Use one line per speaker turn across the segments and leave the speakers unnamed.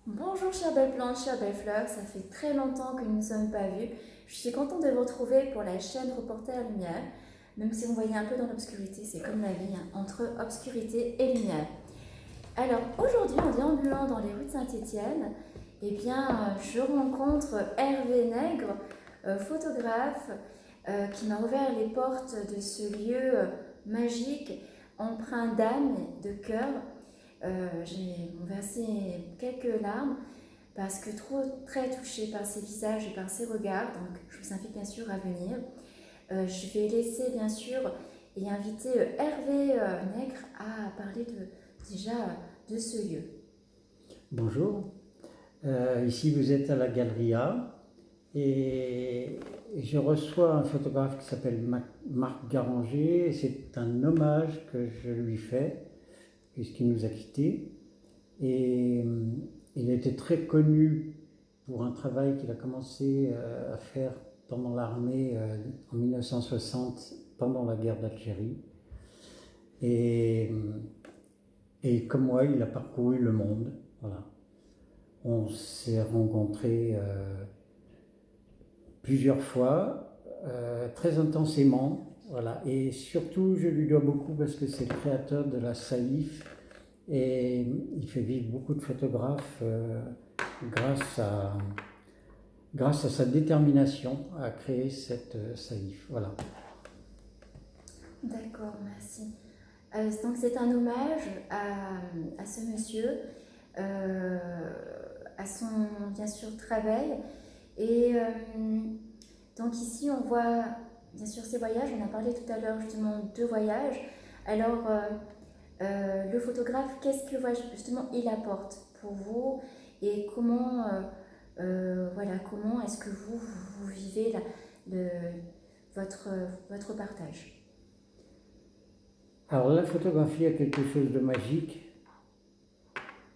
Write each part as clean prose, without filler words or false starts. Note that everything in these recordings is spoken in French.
Bonjour chère belle plante, chère belle fleur, ça fait très longtemps que nous ne nous sommes pas vus. Je suis contente de vous retrouver pour la chaîne Reporter Lumière. Même si vous voyez un peu dans l'obscurité, c'est comme la vie, hein, entre obscurité et lumière. Alors aujourd'hui, en déambulant dans les rues de Saint-Étienne, je rencontre Hervé Nègre, photographe, qui m'a ouvert les portes de ce lieu magique, empreint d'âme, de cœur. J'ai versé quelques larmes parce que trop très touchée par ses visages et par ses regards, donc je vous invite bien sûr à venir. Je vais laisser bien sûr et inviter Hervé Nègre à parler de ce lieu.
Bonjour, ici vous êtes à la Galerie A et je reçois un photographe qui s'appelle Marc Garanger. C'est un hommage que je lui fais puisqu'il nous a quittés. Et il a été très connu pour un travail qu'il a commencé à faire pendant l'armée en 1960, pendant la guerre d'Algérie. Et, et comme moi, il a parcouru le monde. Voilà. On s'est rencontrés plusieurs fois, très intensément. Voilà. Et surtout, je lui dois beaucoup parce que c'est le créateur de la Saïf et il fait vivre beaucoup de photographes grâce à, grâce à sa détermination à créer cette Saïf. Voilà.
D'accord, merci. Donc c'est un hommage à ce monsieur, euh, à son bien sûr travail. Et donc ici on voit bien sûr ses voyages, on a parlé tout à l'heure justement de voyages. Alors le photographe, qu'est-ce que justement il apporte pour vous et comment est-ce que vous vivez le, votre, votre partage.
Alors la photographie a quelque chose de magique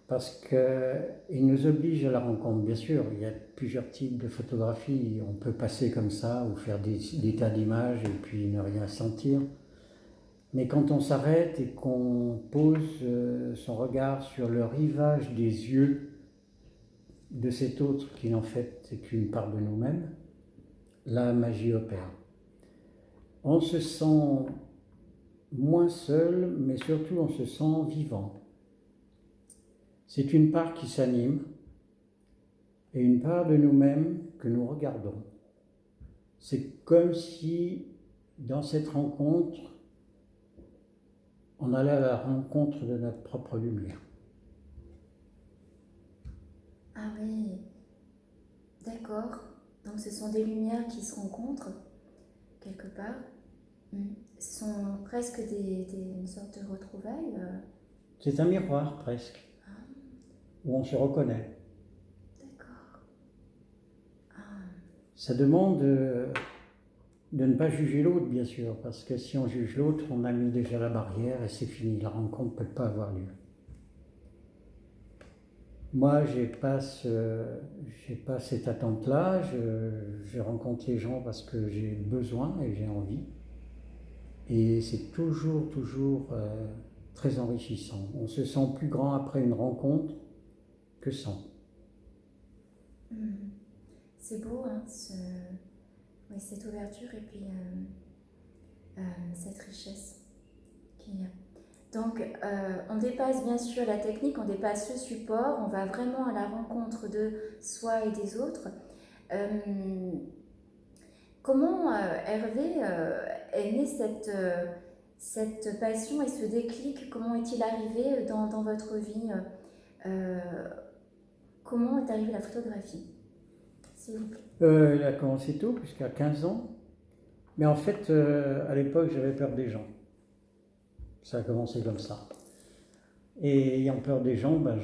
parce qu'il nous oblige à la rencontre. Bien sûr, il y a plusieurs types de photographies. On peut passer comme ça ou faire des tas d'images et puis ne rien sentir. Mais quand on s'arrête et qu'on pose son regard sur le rivage des yeux de cet autre qui en fait est qu'une part de nous-mêmes, la magie opère. On se sent moins seul, mais surtout on se sent vivant. C'est une part qui s'anime et une part de nous-mêmes que nous regardons. C'est comme si dans cette rencontre, on allait à la rencontre de notre propre lumière.
Ah oui, d'accord. Donc ce sont des lumières qui se rencontrent quelque part. Ce sont presque une sorte de retrouvailles.
C'est un miroir presque, où on se reconnaît.
D'accord. Ah,
Ça demande de ne pas juger l'autre, bien sûr, parce que si on juge l'autre, on a mis déjà la barrière et c'est fini, la rencontre ne peut pas avoir lieu. Moi, j'ai pas cette attente-là, je rencontre les gens parce que j'ai besoin et j'ai envie. Et c'est toujours très enrichissant. On se sent plus grand après une rencontre que sans.
c'est beau, hein, oui, cette ouverture et puis cette richesse qu'il y a. Donc, on dépasse bien sûr la technique, on dépasse le support, on va vraiment à la rencontre de soi et des autres. Comment, Hervé, est née cette passion et ce déclic? Comment est-il arrivé dans votre vie? euh, Comment est arrivée la photographie, s'il vous plaît?
Il a commencé tôt, puisqu'à 15 ans. Mais en fait, à l'époque, j'avais peur des gens. Ça a commencé comme ça. Et ayant peur des gens, ben,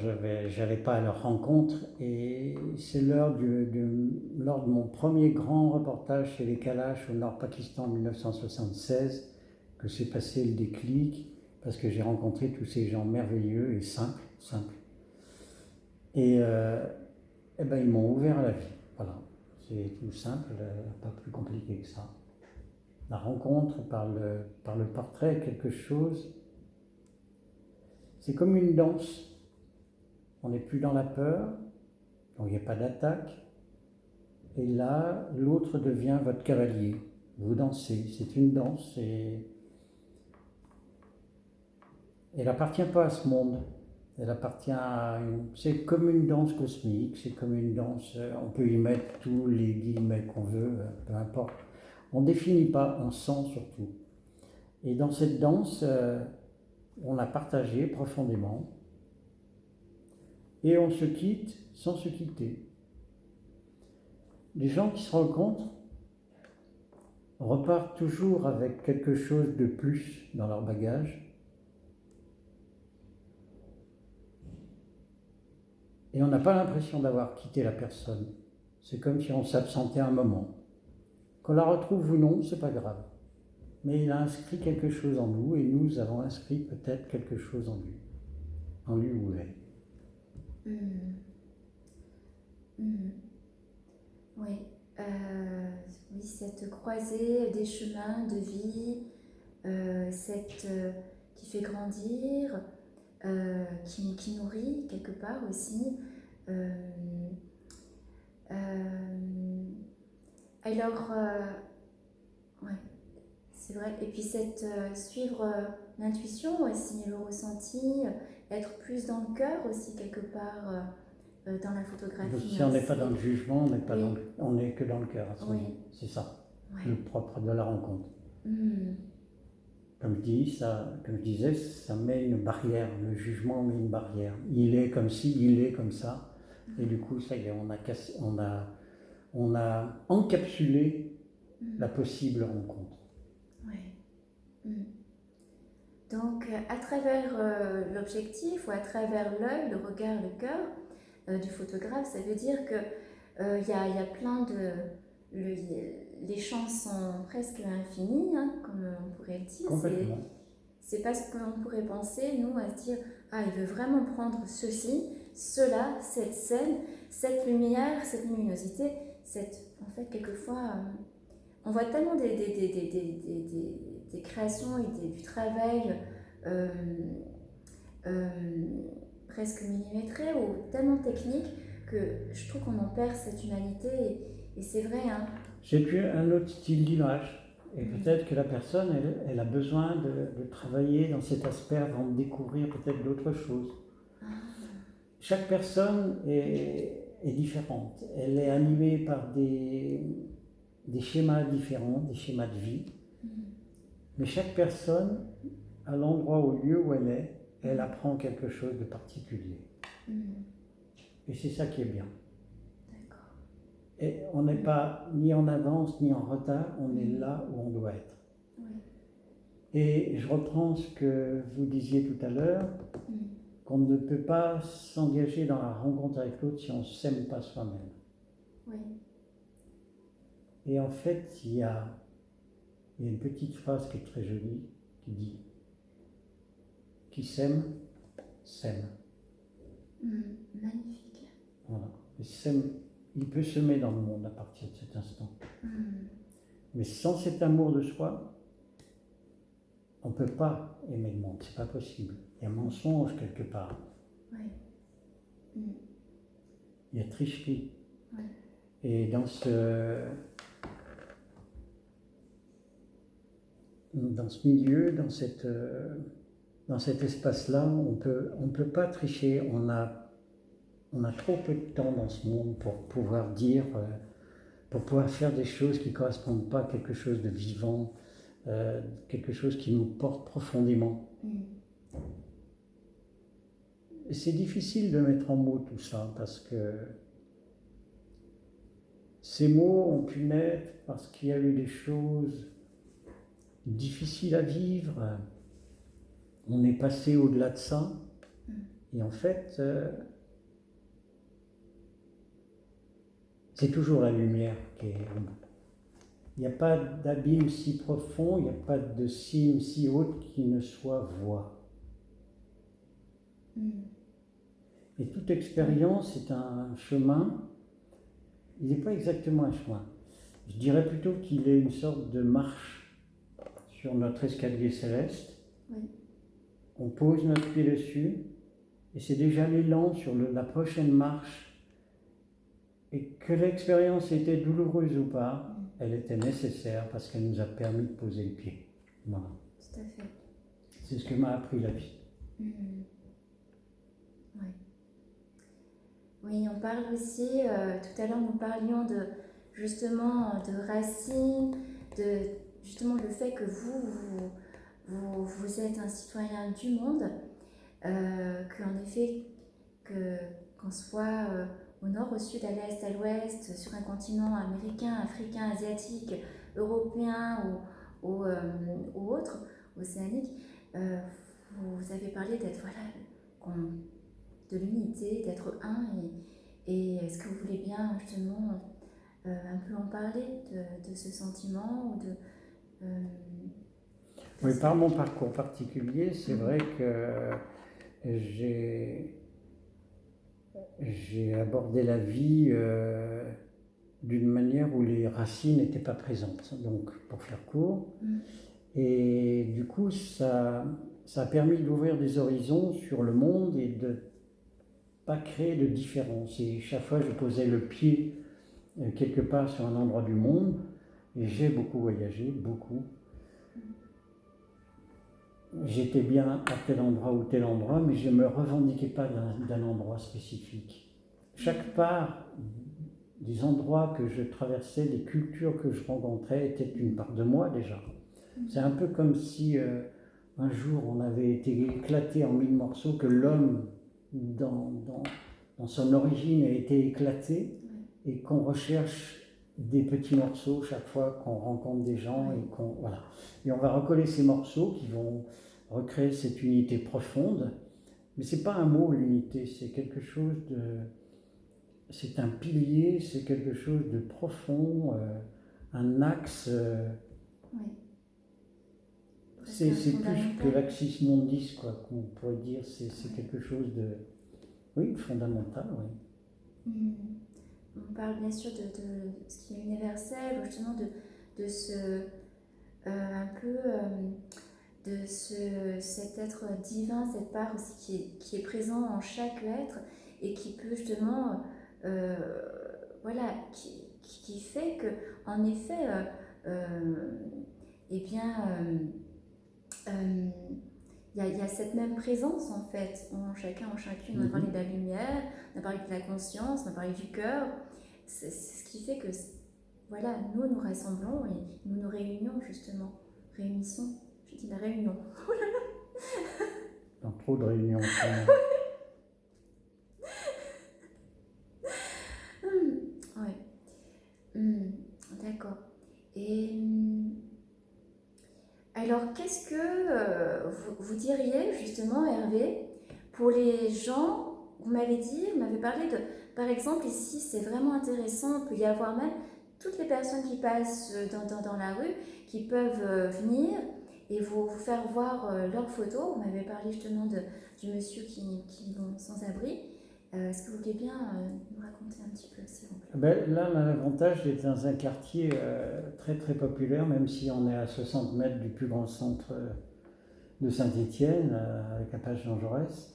j'allais pas à leur rencontre. Et c'est lors de mon premier grand reportage chez les Kalash au Nord-Pakistan en 1976 que s'est passé le déclic, parce que j'ai rencontré tous ces gens merveilleux et simples. Et, eh ben, ils m'ont ouvert la vie. Voilà. C'est tout simple, pas plus compliqué que ça. La rencontre par le portrait, quelque chose. C'est comme une danse. On n'est plus dans la peur, Donc il n'y a pas d'attaque. Et là, l'autre devient votre cavalier. Vous dansez, c'est une danse et elle n'appartient pas à ce monde. Elle appartient à c'est comme une danse cosmique, c'est comme une danse, on peut y mettre tous les guillemets qu'on veut, peu importe. On ne définit pas, on sent surtout. Et dans cette danse, on a partagé profondément et on se quitte sans se quitter. Les gens qui se rencontrent repartent toujours avec quelque chose de plus dans leur bagage. Et on n'a pas l'impression d'avoir quitté la personne. C'est comme si on s'absentait un moment. Qu'on la retrouve ou non, c'est pas grave. Mais il a inscrit quelque chose en nous et nous avons inscrit peut-être quelque chose en lui ou elle.
Oui. Oui, cette croisée des chemins de vie, qui fait grandir, qui nourrit quelque part aussi. Alors, ouais, c'est vrai. Et puis suivre l'intuition aussi, le ressenti, être plus dans le cœur aussi quelque part dans la photographie.
Si on n'est pas dans le jugement, on n'est pas
oui.
on n'est que dans le cœur.
Oui.
C'est ça,
ouais.
le propre de la rencontre. Comme je disais, ça met une barrière, le jugement met une barrière. Il est comme ci, il est comme ça. Et du coup, ça y est, on a encapsulé la possible rencontre.
Oui. Donc, à travers l'objectif ou à travers l'œil, le regard, le cœur du photographe, ça veut dire que y a plein de... les chances sont presque infinies, hein, comme on pourrait le dire.
Complètement.
C'est pas ce qu'on pourrait penser, nous, à se dire « Ah, il veut vraiment prendre ceci, cela, cette scène, cette lumière, cette luminosité. » En fait, quelquefois, on voit tellement des créations et du travail presque millimétré ou tellement technique que je trouve qu'on en perd cette humanité. Et c'est vrai. Hein.
C'est un autre style d'image. Et peut-être que la personne, elle a besoin de travailler dans cet aspect avant de découvrir peut-être d'autres choses. Chaque personne est différente. Elle est animée par des schémas différents, des schémas de vie. Mais chaque personne, à l'endroit, au lieu où elle est, elle apprend quelque chose de particulier. Et c'est ça qui est bien.
D'accord.
Et on n'est pas ni en avance ni en retard, on est là où on doit être.
Oui.
Et je reprends ce que vous disiez tout à l'heure, qu'on ne peut pas s'engager dans la rencontre avec l'autre si on ne s'aime pas soi-même.
Oui.
Et en fait, il y a une petite phrase qui est très jolie, qui dit « Qui s'aime, s'aime ».
Magnifique.
Voilà. Il peut semer dans le monde à partir de cet instant. Mais sans cet amour de soi, on ne peut pas aimer le monde, c'est pas possible. Il y a mensonge quelque part.
Oui.
Il y a tricherie.
Oui.
Et dans ce milieu, dans cet espace-là, on peut pas tricher. On a trop peu de temps dans ce monde pour pouvoir dire, pour pouvoir faire des choses qui ne correspondent pas à quelque chose de vivant, quelque chose qui nous porte profondément. Et c'est difficile de mettre en mots tout ça, parce que ces mots ont pu naître parce qu'il y a eu des choses difficiles à vivre. On est passé au-delà de ça. Et en fait, c'est toujours la lumière qui est... Il n'y a pas d'abîme si profond, il n'y a pas de cime si haute qui ne soit voie. Et toute expérience est un chemin. Il n'est pas exactement un chemin. Je dirais plutôt qu'il est une sorte de marche sur notre escalier céleste.
Oui.
On pose notre pied dessus et c'est déjà l'élan sur la prochaine marche Et que l'expérience était douloureuse ou pas, elle était nécessaire parce qu'elle nous a permis de poser le pied. Voilà.
Tout à fait.
C'est ce que m'a appris la vie.
Ouais. Oui, on parle aussi, tout à l'heure nous parlions de justement de racines, de justement le fait que vous êtes un citoyen du monde, qu'en effet, qu'on soit au nord, au sud, à l'est, à l'ouest, sur un continent américain, africain, asiatique, européen ou autre, océanique, vous avez parlé d'être, voilà, de l'unité, d'être un, et est-ce que vous voulez bien justement un peu en parler de ce sentiment ou
oui, par mon parcours particulier, c'est vrai que j'ai abordé la vie d'une manière où les racines n'étaient pas présentes, donc pour faire court. Et du coup, ça a permis d'ouvrir des horizons sur le monde et de ne pas créer de différence. Et chaque fois, je posais le pied quelque part sur un endroit du monde, et j'ai beaucoup voyagé, beaucoup. J'étais bien à tel endroit ou tel endroit, mais je ne me revendiquais pas d'un endroit spécifique. Chaque part des endroits que je traversais, des cultures que je rencontrais, était une part de moi déjà. C'est un peu comme si un jour on avait été éclaté en mille morceaux, que l'homme dans son origine a été éclaté, et qu'on recherche des petits morceaux chaque fois qu'on rencontre des gens, et voilà. Et on va recoller ces morceaux qui vont recréer cette unité profonde. Mais c'est pas un mot, l'unité, c'est quelque chose de... C'est un pilier, c'est quelque chose de profond, un axe... C'est plus que l'axis mondis, quoi, qu'on pourrait dire. C'est quelque chose de... Oui, fondamental, oui.
On parle bien sûr de ce qui est universel, justement de ce... un peu... de cet être divin, cette part aussi qui est présent en chaque être et qui peut justement, voilà, qui fait que, en effet, eh bien, il y a cette même présence en fait, en chacun, en chacune. On a parlé de la lumière, on a parlé de la conscience, on a parlé du cœur. C'est ce qui fait que, voilà, nous rassemblons et nous nous réunions justement, réunissons. Je dis la réunion. Oh là là.
Dans trop de réunions.
Ouais. D'accord. Et alors, qu'est-ce que vous diriez justement, Hervé, pour les gens, vous m'avez parlé de, par exemple, ici, c'est vraiment intéressant, il peut y avoir même toutes les personnes qui passent dans la rue, qui peuvent venir et vous faire voir leurs photos. Vous m'avez parlé justement du monsieur qui est sans abri. Est-ce que vous voulez bien nous raconter un petit peu, s'il vous plaît?
Là, l'avantage d'être dans un quartier très très populaire, même si on est à 60 mètres du plus grand centre de Saint-Étienne, avec la plage Jean Jaurès.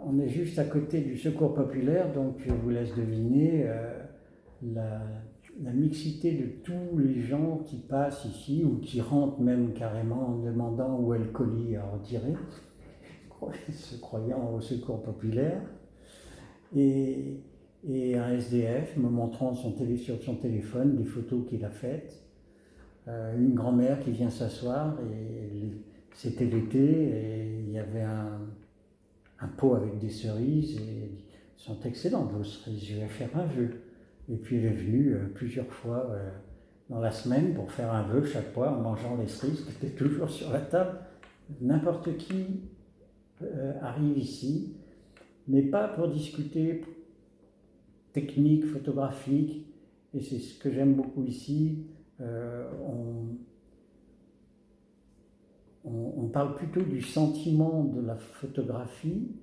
On est juste à côté du Secours populaire, donc je vous laisse deviner la mixité de tous les gens qui passent ici, ou qui rentrent même carrément en demandant où est le colis à retirer, se croyant au Secours populaire. Et un SDF me montrant sur son téléphone des photos qu'il a faites. Une grand-mère qui vient s'asseoir, et c'était l'été, et il y avait un pot avec des cerises, et ils sont excellentes vos cerises, je vais faire un vœu. Et puis elle est venue plusieurs fois dans la semaine pour faire un vœu chaque fois en mangeant les cerises qui étaient toujours sur la table. N'importe qui arrive ici, mais pas pour discuter technique, photographique, et c'est ce que j'aime beaucoup ici. On parle plutôt du sentiment de la photographie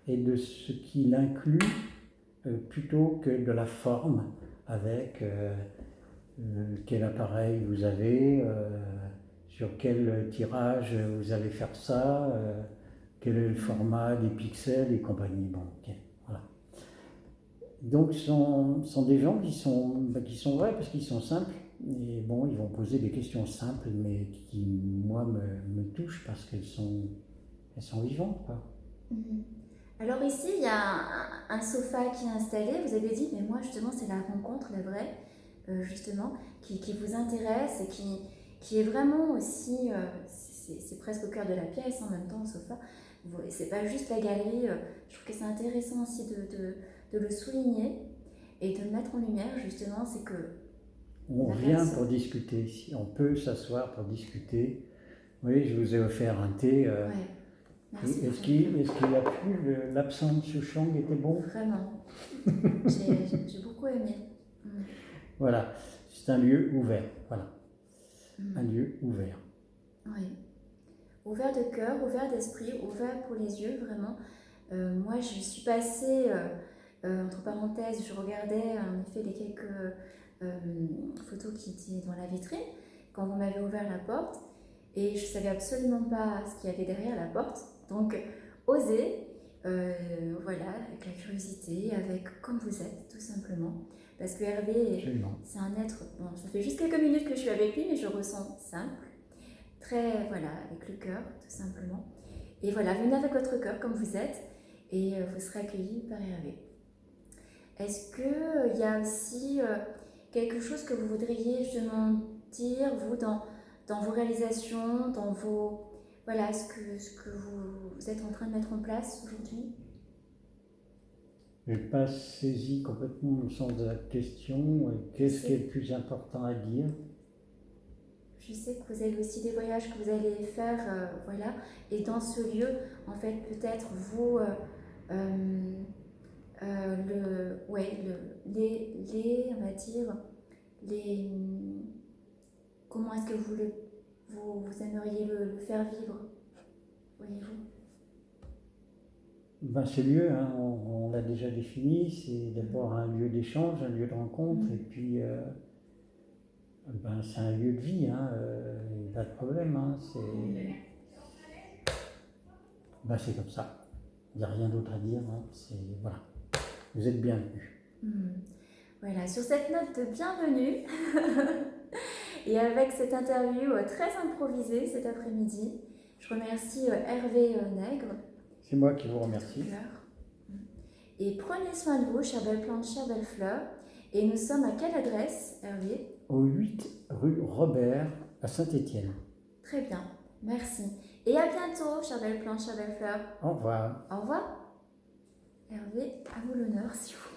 et de ce qu'il inclut, plutôt que de la forme, avec quel appareil vous avez, sur quel tirage vous allez faire ça, quel est le format des pixels et compagnie. Bon, okay, voilà. Donc, sont des gens qui sont vrais parce qu'ils sont simples. Et bon, ils vont poser des questions simples, mais qui, moi, me touchent parce elles sont vivantes, quoi.
Mhm. Alors ici, il y a un sofa qui est installé. Vous avez dit, mais moi justement, c'est la rencontre, la vraie, justement, qui vous intéresse et qui est vraiment aussi, c'est presque au cœur de la pièce en même temps, le sofa. C'est pas juste la galerie. Je trouve que c'est intéressant aussi de le souligner et de le mettre en lumière, justement, c'est que
On
la
vient
personne...
pour discuter. Si on peut s'asseoir pour discuter. Oui, je vous ai offert un thé.
Ouais, merci
Est-ce
beaucoup.
qu'il a plu l'absinthe Souchong était bon?
Vraiment, j'ai beaucoup aimé. Mm.
Voilà, c'est un lieu ouvert. Voilà,
Mm.
un lieu ouvert.
Oui. Ouvert de cœur, ouvert d'esprit, ouvert pour les yeux, vraiment. Moi, je suis passée, entre parenthèses, je regardais en effet les quelques photos qui étaient dans la vitrine quand vous m'avez ouvert la porte et je savais absolument pas ce qu'il y avait derrière la porte. Donc, oser, voilà, avec la curiosité, avec comme vous êtes, tout simplement. Parce que Hervé,
Absolument.
c'est un être, bon, ça fait juste quelques minutes que je suis avec lui, mais je ressens simple, très, voilà, avec le cœur, tout simplement. Et voilà, venez avec votre cœur comme vous êtes et vous serez accueillis par Hervé. Est-ce qu'il y a aussi quelque chose que vous voudriez justement dire, vous, dans vos réalisations, dans vos... Voilà, ce que vous êtes en train de mettre en place aujourd'hui?
Je n'ai pas saisi complètement le sens de la question. Qu'est-ce qui est le plus important à dire?
Je sais que vous avez aussi des voyages que vous allez faire, voilà. Et dans ce lieu, en fait, peut-être vous... on va dire, les, comment est-ce que vous aimeriez le faire vivre, voyez-vous?
Ben, ce lieu, hein, on l'a déjà défini, c'est d'abord un lieu d'échange, un lieu de rencontre, et puis ben, c'est un lieu de vie, hein, pas de problème, hein, ben, c'est comme ça. Il n'y a rien d'autre à dire, hein, voilà. Vous êtes bienvenus.
Voilà, sur cette note de bienvenue, et avec cette interview très improvisée cet après-midi, je remercie Hervé Nègre.
C'est moi qui vous remercie.
Et prenez soin de vous, chère belle plante, chère belle fleur. Et nous sommes à quelle adresse, Hervé?
Au 8 rue Robert, à Saint-Étienne.
Très bien, merci. Et à bientôt, chère belle plante, chère belle fleur.
Au revoir.
Au revoir. Hervé, à vous l'honneur, si vous